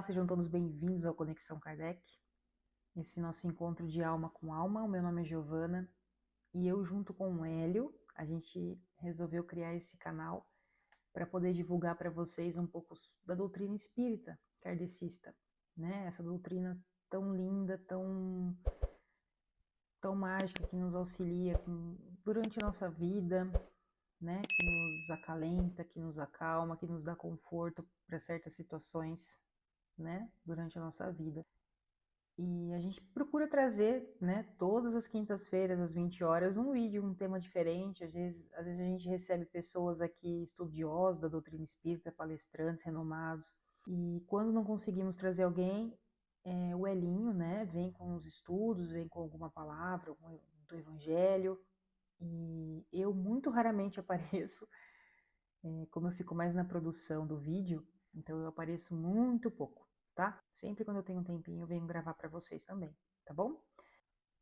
sejam todos bem-vindos ao Conexão Kardec, esse nosso encontro de alma com alma. O meu nome é Giovana e eu, junto com o Hélio, a gente resolveu criar esse canal para poder divulgar para vocês um pouco da doutrina espírita kardecista, né? Essa doutrina tão linda, tão mágica, que nos auxilia durante a nossa vida, né? Que nos acalenta, que nos acalma, que nos dá conforto para certas situações, né, durante a nossa vida. E a gente procura trazer, né, todas as quintas-feiras, às 20 horas, um vídeo, um tema diferente. Às vezes a gente recebe pessoas aqui, estudiosos da doutrina espírita, palestrantes renomados. E quando não conseguimos trazer alguém, o Elinho, né, vem com os estudos, vem com alguma palavra do Evangelho. E eu muito raramente apareço, como eu fico mais na produção do vídeo, então eu apareço muito pouco, tá? Sempre quando eu tenho um tempinho eu venho gravar para vocês também, tá bom?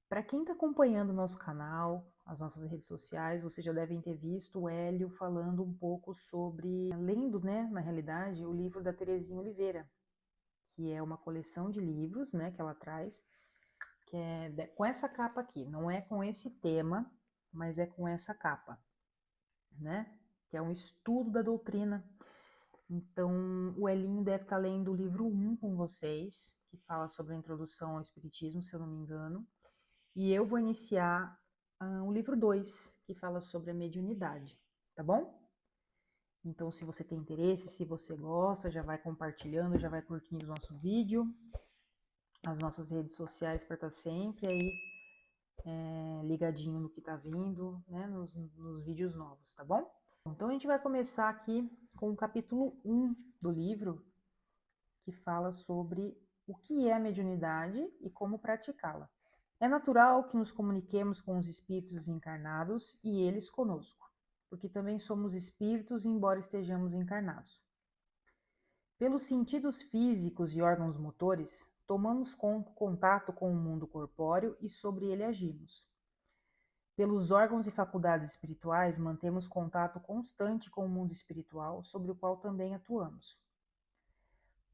Para quem está acompanhando o nosso canal, as nossas redes sociais, vocês já devem ter visto o Hélio falando um pouco sobre, lendo, né, na realidade, o livro da Terezinha Oliveira, que é uma coleção de livros, né, que ela traz, que é com essa capa aqui, não é com esse tema, mas é com essa capa, né? Que é um estudo da doutrina. Então, o Elinho deve estar lendo o livro 1 com vocês, que fala sobre a introdução ao Espiritismo, se eu não me engano. E eu vou iniciar o livro 2, que fala sobre a mediunidade, tá bom? Então, se você tem interesse, se você gosta, já vai compartilhando, já vai curtindo o nosso vídeo, as nossas redes sociais para estar sempre aí ligadinho no que está vindo, né, nos vídeos novos, tá bom? Então a gente vai começar aqui com o capítulo 1 do livro, que fala sobre o que é a mediunidade e como praticá-la. É natural que nos comuniquemos com os espíritos encarnados e eles conosco, porque também somos espíritos, embora estejamos encarnados. Pelos sentidos físicos e órgãos motores, tomamos contato com o mundo corpóreo e sobre ele agimos. Pelos órgãos e faculdades espirituais, mantemos contato constante com o mundo espiritual, sobre o qual também atuamos.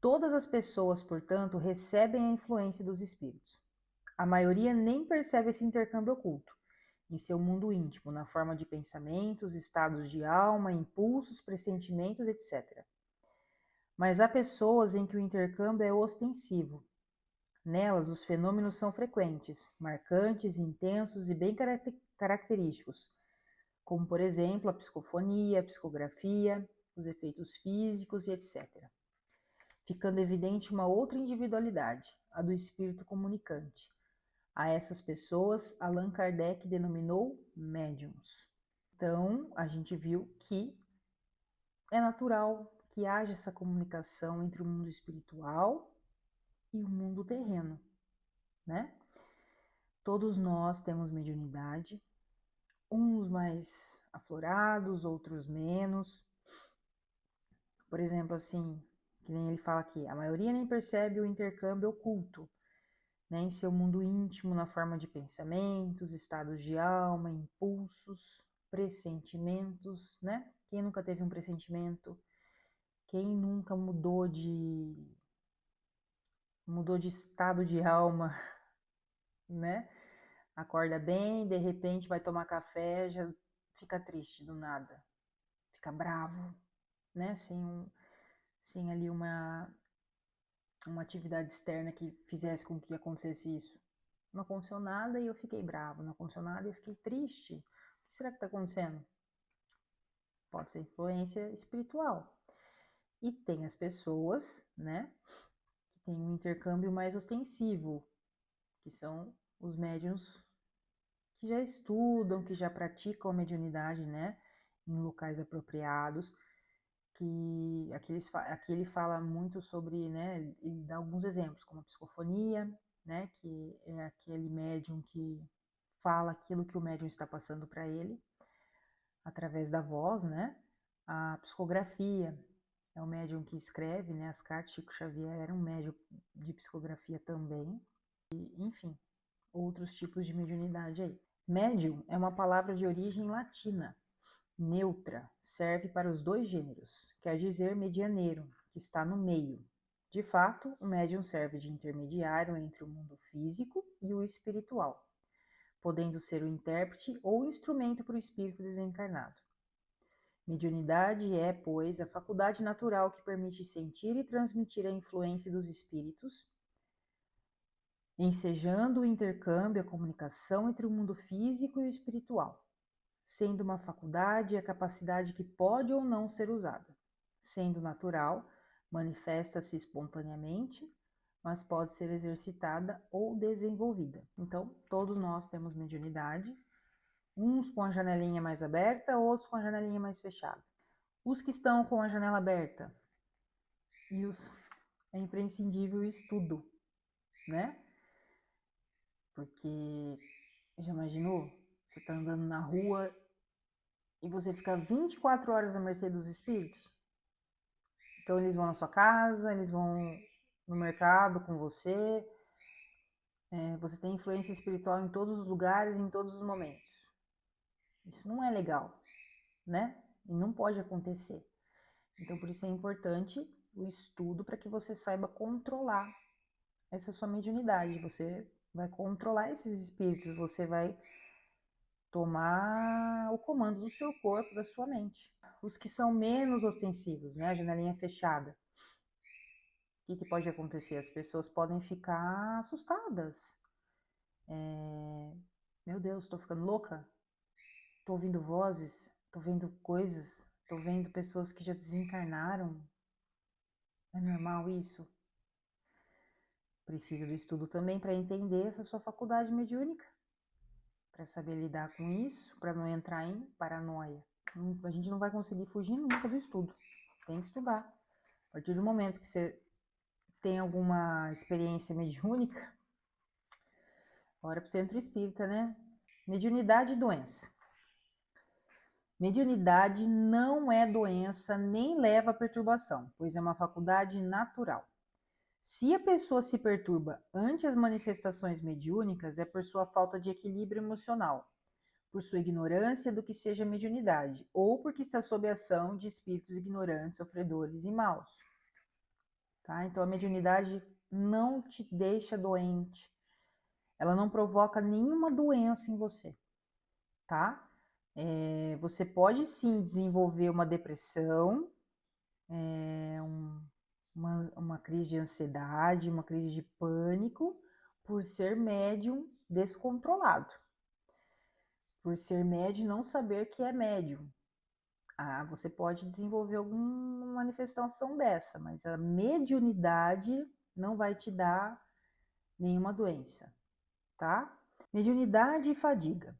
Todas as pessoas, portanto, recebem a influência dos espíritos. A maioria nem percebe esse intercâmbio oculto em seu mundo íntimo, na forma de pensamentos, estados de alma, impulsos, pressentimentos, etc. Mas há pessoas em que o intercâmbio é ostensivo. Nelas, os fenômenos são frequentes, marcantes, intensos e bem característicos, como, por exemplo, a psicofonia, a psicografia, os efeitos físicos e etc. Ficando evidente uma outra individualidade, a do espírito comunicante. A essas pessoas, Allan Kardec denominou médiums. Então, a gente viu que é natural que haja essa comunicação entre o mundo espiritual e o mundo terreno, né? Todos nós temos mediunidade, uns mais aflorados, outros menos. Por exemplo, assim, que nem ele fala aqui, a maioria nem percebe o intercâmbio oculto, né, em seu mundo íntimo, na forma de pensamentos, estados de alma, impulsos, pressentimentos, né? Quem nunca teve um pressentimento? Quem nunca mudou de estado de alma, né? Acorda bem, de repente vai tomar café, já fica triste do nada, fica bravo, né? Sem ali uma atividade externa que fizesse com que acontecesse isso. Não aconteceu nada e eu fiquei bravo, não aconteceu nada e eu fiquei triste. O que será que está acontecendo? Pode ser influência espiritual. E tem as pessoas, né, que tem um intercâmbio mais ostensivo, que são os médiuns que já estudam, que já praticam a mediunidade, né, em locais apropriados, que aqui ele fala muito sobre, né, ele dá alguns exemplos, como a psicofonia, né, que é aquele médium que fala aquilo que o médium está passando para ele, através da voz, né, a psicografia, é o médium que escreve, né, as cartas. Chico Xavier era um médium de psicografia também, e, enfim, outros tipos de mediunidade aí. Médium é uma palavra de origem latina, neutra, serve para os dois gêneros, quer dizer medianeiro, que está no meio. De fato, o médium serve de intermediário entre o mundo físico e o espiritual, podendo ser o intérprete ou instrumento para o espírito desencarnado. Mediunidade é, pois, a faculdade natural que permite sentir e transmitir a influência dos espíritos, ensejando o intercâmbio, a comunicação entre o mundo físico e o espiritual, sendo uma faculdade a capacidade que pode ou não ser usada. Sendo natural, manifesta-se espontaneamente, mas pode ser exercitada ou desenvolvida. Então, todos nós temos mediunidade, uns com a janelinha mais aberta, outros com a janelinha mais fechada. Os que estão com a janela aberta, é imprescindível o estudo, né? Porque, já imaginou? Você tá andando na rua e você fica 24 horas à mercê dos espíritos? Então eles vão na sua casa, eles vão no mercado com você, você tem influência espiritual em todos os lugares, em todos os momentos. Isso não é legal, né? E não pode acontecer. Então por isso é importante o estudo para que você saiba controlar essa sua mediunidade. Você vai controlar esses espíritos, você vai tomar o comando do seu corpo, da sua mente. Os que são menos ostensivos, né? A janelinha fechada. O que pode acontecer? As pessoas podem ficar assustadas. Meu Deus, estou ficando louca? Estou ouvindo vozes? Estou vendo coisas? Estou vendo pessoas que já desencarnaram? É normal isso? Precisa do estudo também para entender essa sua faculdade mediúnica, para saber lidar com isso, para não entrar em paranoia. A gente não vai conseguir fugir nunca do estudo. Tem que estudar. A partir do momento que você tem alguma experiência mediúnica, bora pro centro espírita, né? Mediunidade e doença. Mediunidade não é doença nem leva a perturbação, pois é uma faculdade natural. Se a pessoa se perturba ante as manifestações mediúnicas, é por sua falta de equilíbrio emocional, por sua ignorância do que seja mediunidade, ou porque está sob a ação de espíritos ignorantes, sofredores e maus. Tá? Então a mediunidade não te deixa doente, ela não provoca nenhuma doença em você, tá? Você pode sim desenvolver uma depressão, uma crise de ansiedade, uma crise de pânico, por ser médium descontrolado, por ser médium e não saber que é médium. Você pode desenvolver alguma manifestação dessa, mas a mediunidade não vai te dar nenhuma doença, tá? Mediunidade e fadiga.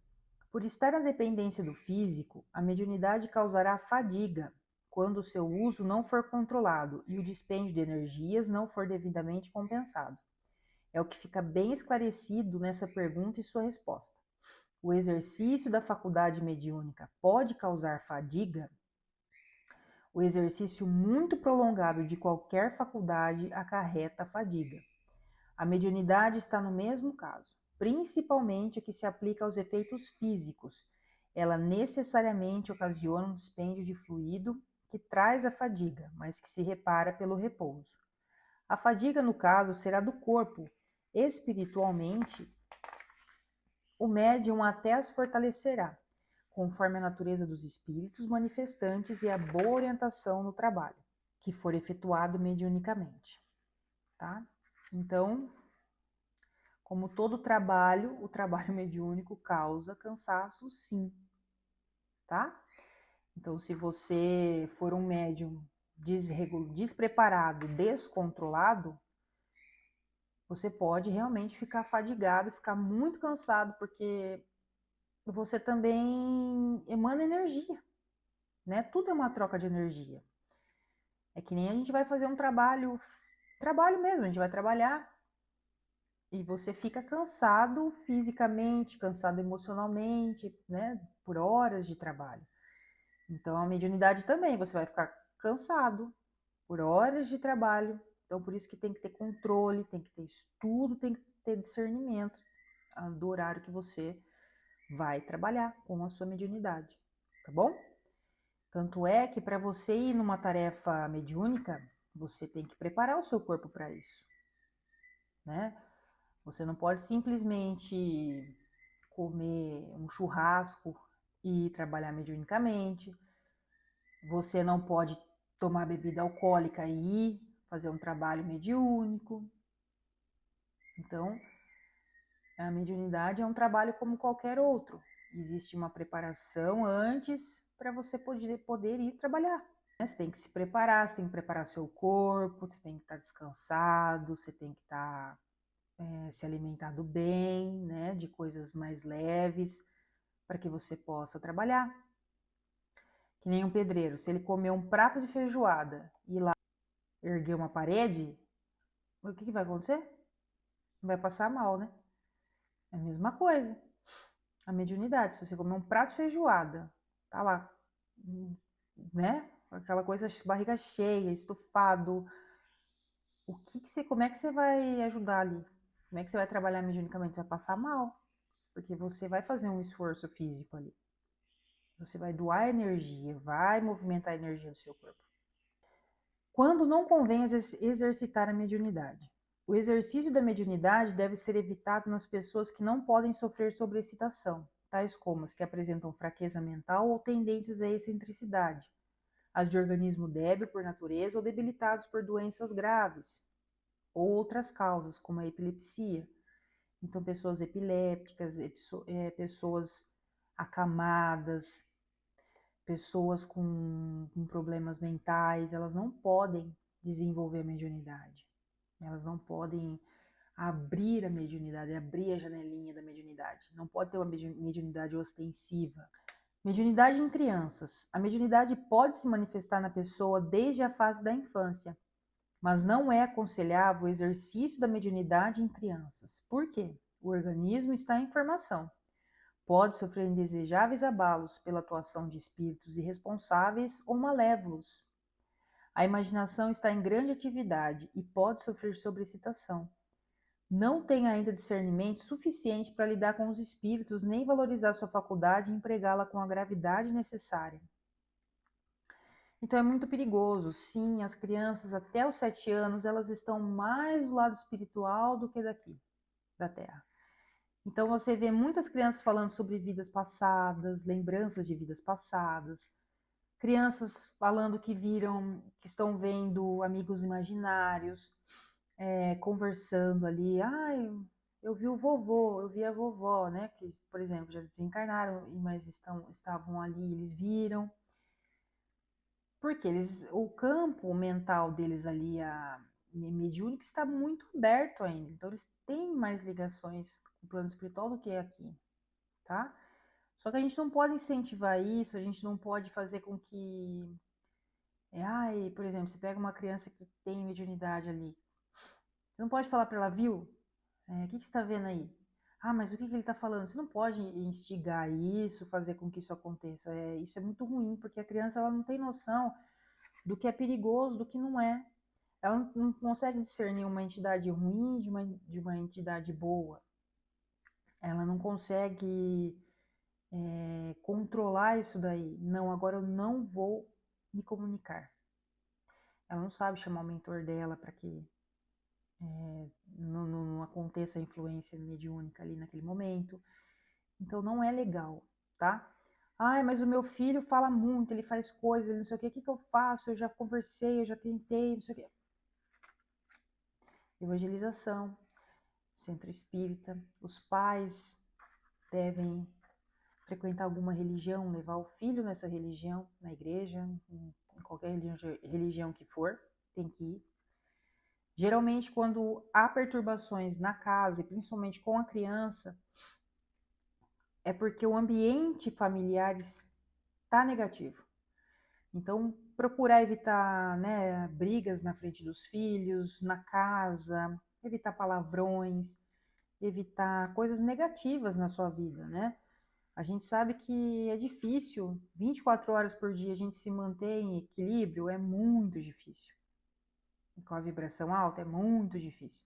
Por estar na dependência do físico, a mediunidade causará fadiga quando o seu uso não for controlado e o dispêndio de energias não for devidamente compensado. É o que fica bem esclarecido nessa pergunta e sua resposta. O exercício da faculdade mediúnica pode causar fadiga? O exercício muito prolongado de qualquer faculdade acarreta fadiga. A mediunidade está no mesmo caso, principalmente a que se aplica aos efeitos físicos. Ela necessariamente ocasiona um dispêndio de fluido que traz a fadiga, mas que se repara pelo repouso. A fadiga, no caso, será do corpo. Espiritualmente, o médium até as fortalecerá, conforme a natureza dos espíritos manifestantes e a boa orientação no trabalho, que for efetuado mediunicamente. Tá? Então, como todo trabalho, o trabalho mediúnico causa cansaço, sim, tá? Então, se você for um médium despreparado, descontrolado, você pode realmente ficar fadigado, ficar muito cansado, porque você também emana energia, né? Tudo é uma troca de energia. É que nem a gente vai fazer um trabalho mesmo, a gente vai trabalhar e você fica cansado fisicamente, cansado emocionalmente, né? Por horas de trabalho. Então, a mediunidade também, você vai ficar cansado por horas de trabalho. Então, por isso que tem que ter controle, tem que ter estudo, tem que ter discernimento do horário que você vai trabalhar com a sua mediunidade, tá bom? Tanto é que para você ir numa tarefa mediúnica, Você tem que preparar o seu corpo para isso, né? Você não pode simplesmente comer um churrasco e trabalhar mediunicamente. Você não pode tomar bebida alcoólica e ir fazer um trabalho mediúnico. Então, a mediunidade é um trabalho como qualquer outro. Existe uma preparação antes para você poder ir trabalhar. Você tem que se preparar, você tem que preparar seu corpo, você tem que estar descansado, você tem que estar se alimentado bem, né, de coisas mais leves, para que você possa trabalhar. Que nem um pedreiro, se ele comer um prato de feijoada e ir lá erguer uma parede, o que vai acontecer? Vai passar mal, né? É a mesma coisa. A mediunidade, se você comer um prato de feijoada, tá lá, né? Aquela coisa, barriga cheia, estufado. Como é que você vai ajudar ali? Como é que você vai trabalhar mediunicamente? Você vai passar mal, porque você vai fazer um esforço físico ali. Você vai doar energia, vai movimentar a energia do seu corpo. Quando não convém exercitar a mediunidade? O exercício da mediunidade deve ser evitado nas pessoas que não podem sofrer sobreexcitação, tais como as que apresentam fraqueza mental ou tendências à excentricidade, as de organismo débil por natureza ou debilitados por doenças graves, ou outras causas, como a epilepsia. Então, pessoas epilépticas, pessoas acamadas, pessoas com problemas mentais, elas não podem desenvolver a mediunidade. Elas não podem abrir a mediunidade, abrir a janelinha da mediunidade. Não pode ter uma mediunidade ostensiva. Mediunidade em crianças. A mediunidade pode se manifestar na pessoa desde a fase da infância, mas não é aconselhável o exercício da mediunidade em crianças. Por quê? O organismo está em formação. Pode sofrer indesejáveis abalos pela atuação de espíritos irresponsáveis ou malévolos. A imaginação está em grande atividade e pode sofrer sobreexcitação. Não tem ainda discernimento suficiente para lidar com os espíritos, nem valorizar sua faculdade e empregá-la com a gravidade necessária. Então é muito perigoso. Sim, as crianças até os 7 anos, elas estão mais do lado espiritual do que daqui, da Terra. Então você vê muitas crianças falando sobre vidas passadas, lembranças de vidas passadas, crianças falando que estão vendo amigos imaginários, conversando ali. Eu vi o vovô, eu vi a vovó, né? Que, por exemplo, já desencarnaram, mas estavam ali, eles viram. Porque o campo mental deles ali, mediúnico, está muito aberto ainda. Então, eles têm mais ligações com o plano espiritual do que aqui, tá? Só que a gente não pode incentivar isso, a gente não pode fazer com que... por exemplo, você pega uma criança que tem mediunidade ali. Você não pode falar para ela, viu? O que você está vendo aí? Mas o que ele está falando? Você não pode instigar isso, fazer com que isso aconteça. Isso é muito ruim, porque a criança ela não tem noção do que é perigoso, do que não é. Ela não consegue discernir uma entidade ruim de uma entidade boa. Ela não consegue controlar isso daí. Não, agora eu não vou me comunicar. Ela não sabe chamar o mentor dela para que não aconteça a influência mediúnica ali naquele momento. Então não é legal, tá? Mas o meu filho fala muito, ele faz coisas, não sei o que eu faço? Eu já conversei, eu já tentei, não sei o que. Evangelização, centro espírita, os pais devem frequentar alguma religião, levar o filho nessa religião, na igreja, em qualquer religião que for, tem que ir. Geralmente, quando há perturbações na casa, e principalmente com a criança, é porque o ambiente familiar está negativo. Então, procurar evitar, né, brigas na frente dos filhos, na casa, evitar palavrões, evitar coisas negativas na sua vida, né? A gente sabe que é difícil, 24 horas por dia a gente se manter em equilíbrio, é muito difícil. Com a vibração alta é muito difícil.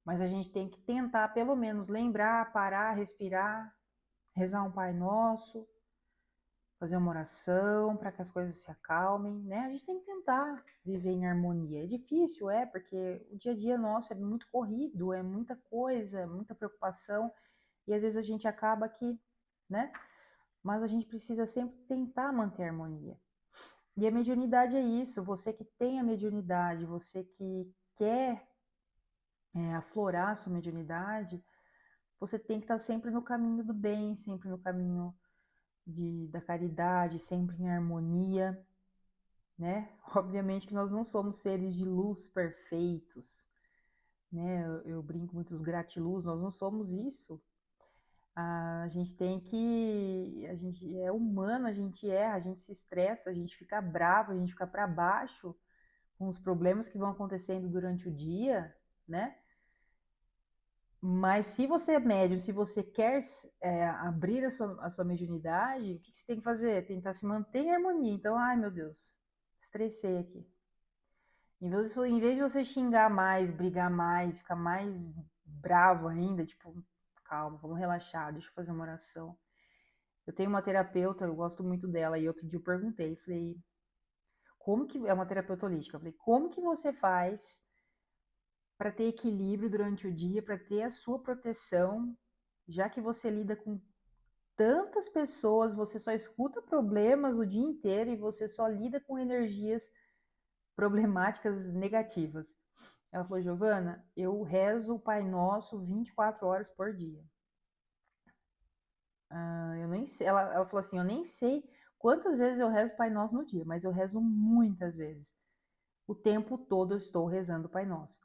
Mas a gente tem que tentar, pelo menos, lembrar, parar, respirar, rezar um Pai Nosso, fazer uma oração para que as coisas se acalmem, né? A gente tem que tentar viver em harmonia. É difícil, porque o dia a dia nosso é muito corrido, é muita coisa, muita preocupação, e às vezes a gente acaba aqui, né? Mas a gente precisa sempre tentar manter a harmonia. E a mediunidade é isso, você que tem a mediunidade, você que quer aflorar a sua mediunidade, você tem que estar sempre no caminho do bem, sempre no caminho da caridade, sempre em harmonia, né? Obviamente que nós não somos seres de luz perfeitos, né? Eu brinco muito os gratiluz, nós não somos isso. A gente tem que. A gente é humano, a gente erra, a gente se estressa, a gente fica bravo, a gente fica para baixo com os problemas que vão acontecendo durante o dia, né? Mas se você é médium, se você quer abrir a sua mediunidade, o que você tem que fazer? Tentar se manter em harmonia. Então, ai meu Deus, estressei aqui. Em vez de você xingar mais, brigar mais, ficar mais bravo ainda, tipo, calma, vamos relaxar, deixa eu fazer uma oração. Eu tenho uma terapeuta, eu gosto muito dela, e outro dia eu perguntei, falei, como que é uma terapeuta holística? Eu falei, como que você faz para ter equilíbrio durante o dia, para ter a sua proteção, já que você lida com tantas pessoas, você só escuta problemas o dia inteiro e você só lida com energias problemáticas negativas. Ela falou, Giovana, eu rezo o Pai Nosso 24 horas por dia. Eu nem sei, ela falou assim, eu nem sei quantas vezes eu rezo o Pai Nosso no dia, mas eu rezo muitas vezes. O tempo todo eu estou rezando o Pai Nosso.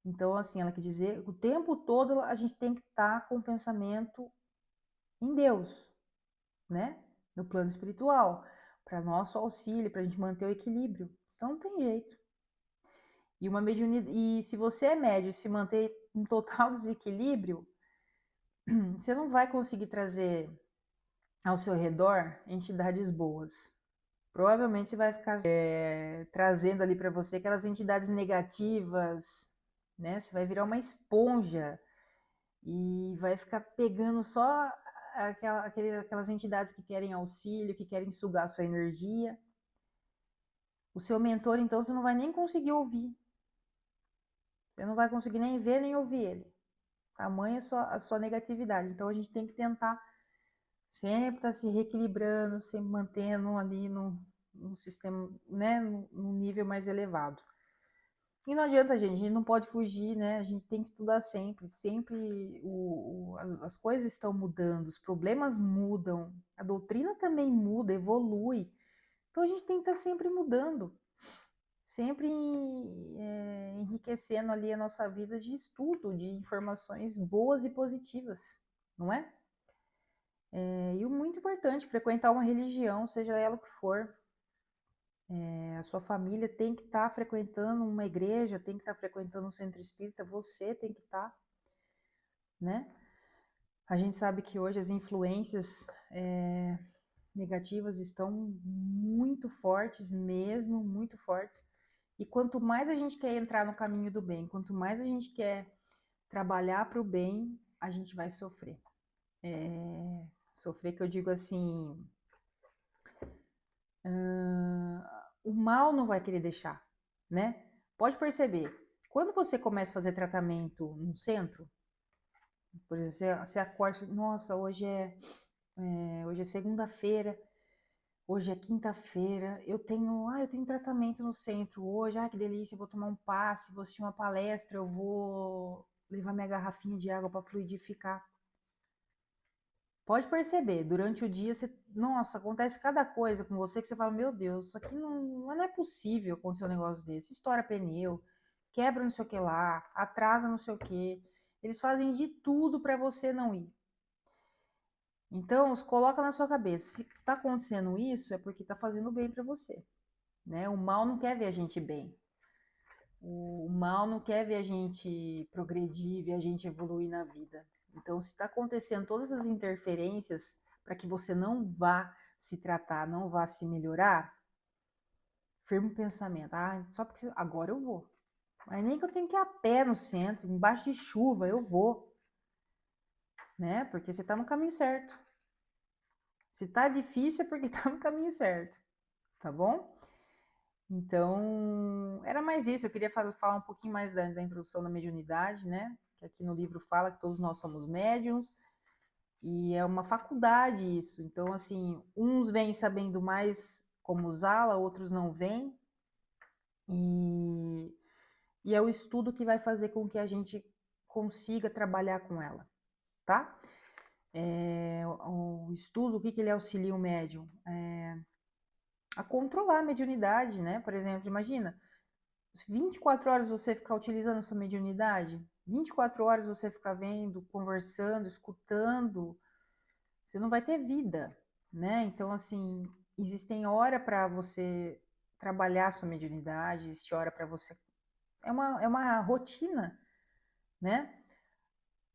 Então, assim, ela quer dizer, o tempo todo a gente tem que estar com o pensamento em Deus, né? No plano espiritual, para nosso auxílio, para a gente manter o equilíbrio. Senão não tem jeito. E se você é médio e se manter em total desequilíbrio, você não vai conseguir trazer ao seu redor entidades boas. Provavelmente você vai ficar trazendo ali para você aquelas entidades negativas, né? Você vai virar uma esponja e vai ficar pegando só aquelas entidades que querem auxílio, que querem sugar a sua energia. O seu mentor, então, você não vai nem conseguir ouvir. Você não vai conseguir nem ver nem ouvir ele. Tamanha a sua negatividade. Então a gente tem que tentar sempre estar se reequilibrando, sempre mantendo ali no sistema, né, num nível mais elevado. E não adianta, gente, a gente não pode fugir, né? A gente tem que estudar sempre. Sempre as coisas estão mudando, os problemas mudam, a doutrina também muda, evolui. Então a gente tem que estar sempre mudando, sempre enriquecendo ali a nossa vida de estudo, de informações boas e positivas, não é? E o muito importante, frequentar uma religião, seja ela o que for. A sua família tem que estar frequentando uma igreja, tem que estar frequentando um centro espírita, você tem que estar, né? A gente sabe que hoje as influências negativas estão muito fortes mesmo, muito fortes. E quanto mais a gente quer entrar no caminho do bem, quanto mais a gente quer trabalhar para o bem, a gente vai sofrer. Sofrer que eu digo assim, o mal não vai querer deixar, né? Pode perceber, quando você começa a fazer tratamento no centro, por exemplo, você acorda, nossa, hoje é segunda-feira, hoje é quinta-feira, eu tenho tratamento no centro hoje, que delícia, eu vou tomar um passe, vou assistir uma palestra, eu vou levar minha garrafinha de água para fluidificar. Pode perceber, durante o dia, nossa, acontece cada coisa com você que você fala, meu Deus, isso aqui não é possível acontecer um negócio desse. Estoura pneu, quebra não sei o que lá, atrasa não sei o que. Eles fazem de tudo para você não ir. Então, coloca na sua cabeça, se tá acontecendo isso, é porque tá fazendo bem para você, né? O mal não quer ver a gente bem. O mal não quer ver a gente progredir, ver a gente evoluir na vida. Então, se está acontecendo todas as interferências para que você não vá se tratar, não vá se melhorar, firme o pensamento. Só porque agora eu vou. Mas nem que eu tenha que ir a pé no centro, embaixo de chuva, eu vou. Né? Porque você está no caminho certo. Se tá difícil é porque tá no caminho certo, tá bom? Então, era mais isso. Eu queria falar um pouquinho mais da introdução da mediunidade, né? Que aqui no livro fala que todos nós somos médiums e é uma faculdade isso. Então, assim, uns vêm sabendo mais como usá-la, outros não vêm. E, e é o estudo que vai fazer com que a gente consiga trabalhar com ela, tá? O estudo, o que, que ele auxilia o médium? A controlar a mediunidade, né? Por exemplo, imagina, 24 horas você ficar utilizando a sua mediunidade, 24 horas você ficar vendo, conversando, escutando, você não vai ter vida, né? Então, assim, existem hora para você trabalhar a sua mediunidade, existe hora para você. É uma rotina, né?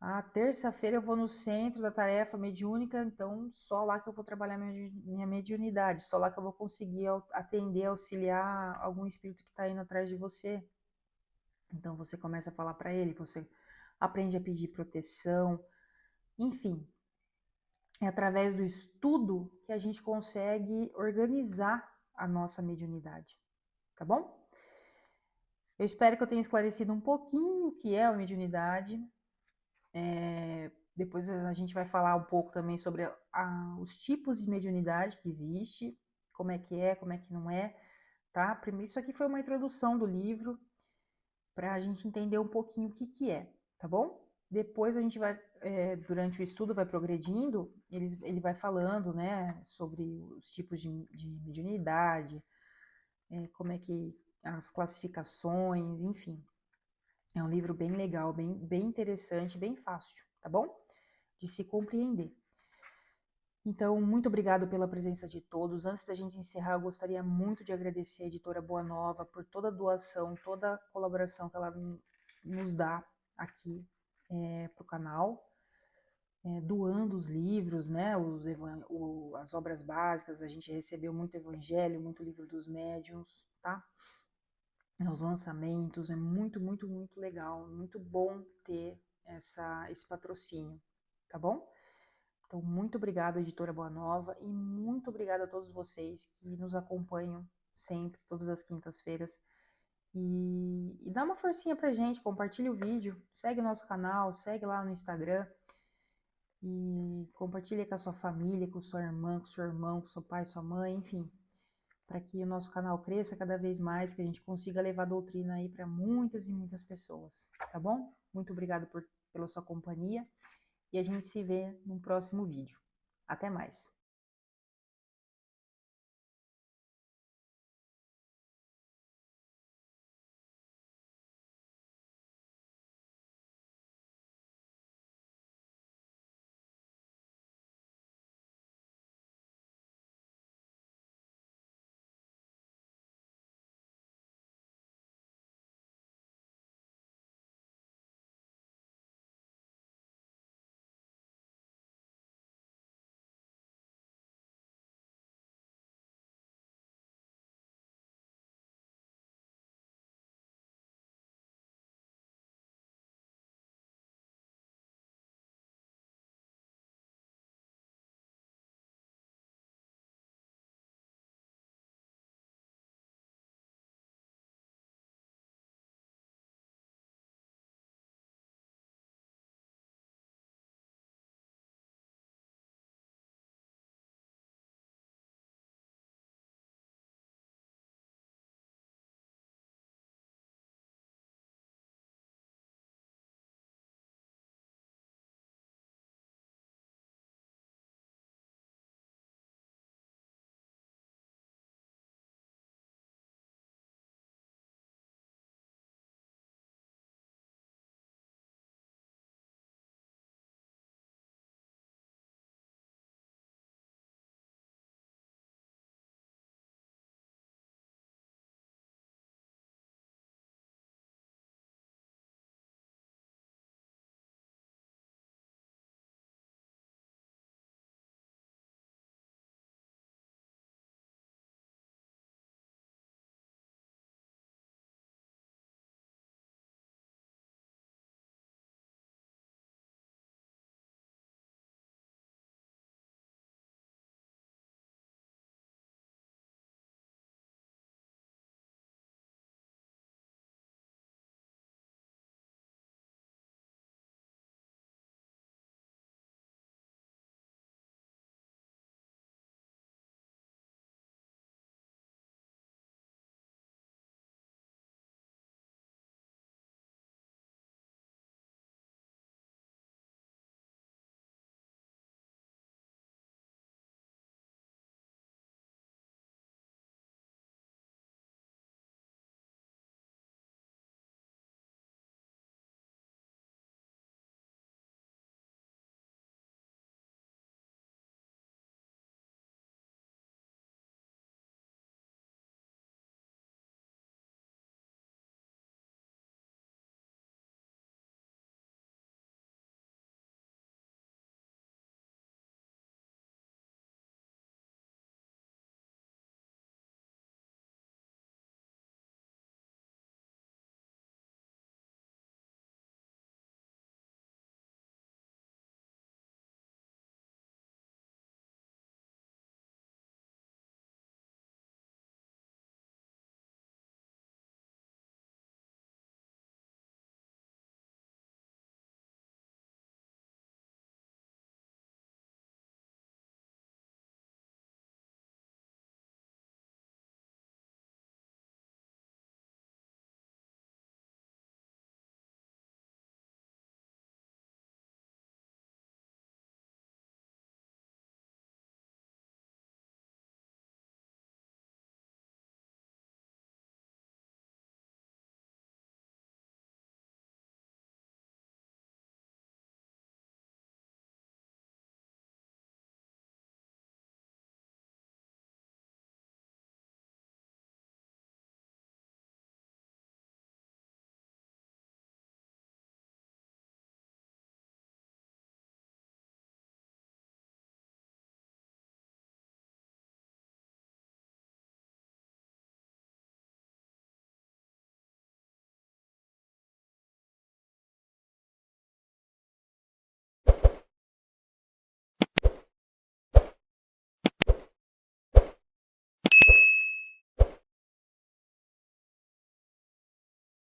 Ah, terça-feira eu vou no centro da tarefa mediúnica, então só lá que eu vou trabalhar minha mediunidade, só lá que eu vou conseguir atender, auxiliar algum espírito que está indo atrás de você. Então você começa a falar para ele, você aprende a pedir proteção, enfim, é através do estudo que a gente consegue organizar a nossa mediunidade, tá bom? Eu espero que eu tenha esclarecido um pouquinho o que é a mediunidade. Depois a gente vai falar um pouco também sobre os tipos de mediunidade que existe, como é que não é, tá? Primeiro, isso aqui foi uma introdução do livro para a gente entender um pouquinho o que que é, tá bom? Depois a gente vai, durante o estudo, vai progredindo, ele vai falando, né, sobre os tipos de mediunidade, como é que as classificações, enfim. É um livro bem legal, bem interessante, bem fácil, tá bom? De se compreender. Então, muito obrigado pela presença de todos. Antes da gente encerrar, eu gostaria muito de agradecer a editora Boa Nova por toda a doação, toda a colaboração que ela nos dá aqui para o canal, doando os livros, né, as obras básicas. A gente recebeu muito evangelho, muito livro dos médiuns, tá? Os lançamentos, é muito, muito, muito legal, muito bom ter esse patrocínio, tá bom? Então, muito obrigado, Editora Boa Nova, e muito obrigada a todos vocês que nos acompanham sempre, todas as quintas-feiras. E dá uma forcinha pra gente, compartilha o vídeo, segue o nosso canal, segue lá no Instagram e compartilha com a sua família, com sua irmã, com seu irmão, com seu pai, sua mãe, enfim, para que o nosso canal cresça cada vez mais, que a gente consiga levar a doutrina aí para muitas e muitas pessoas, tá bom? Muito obrigado pela sua companhia e a gente se vê no próximo vídeo. Até mais!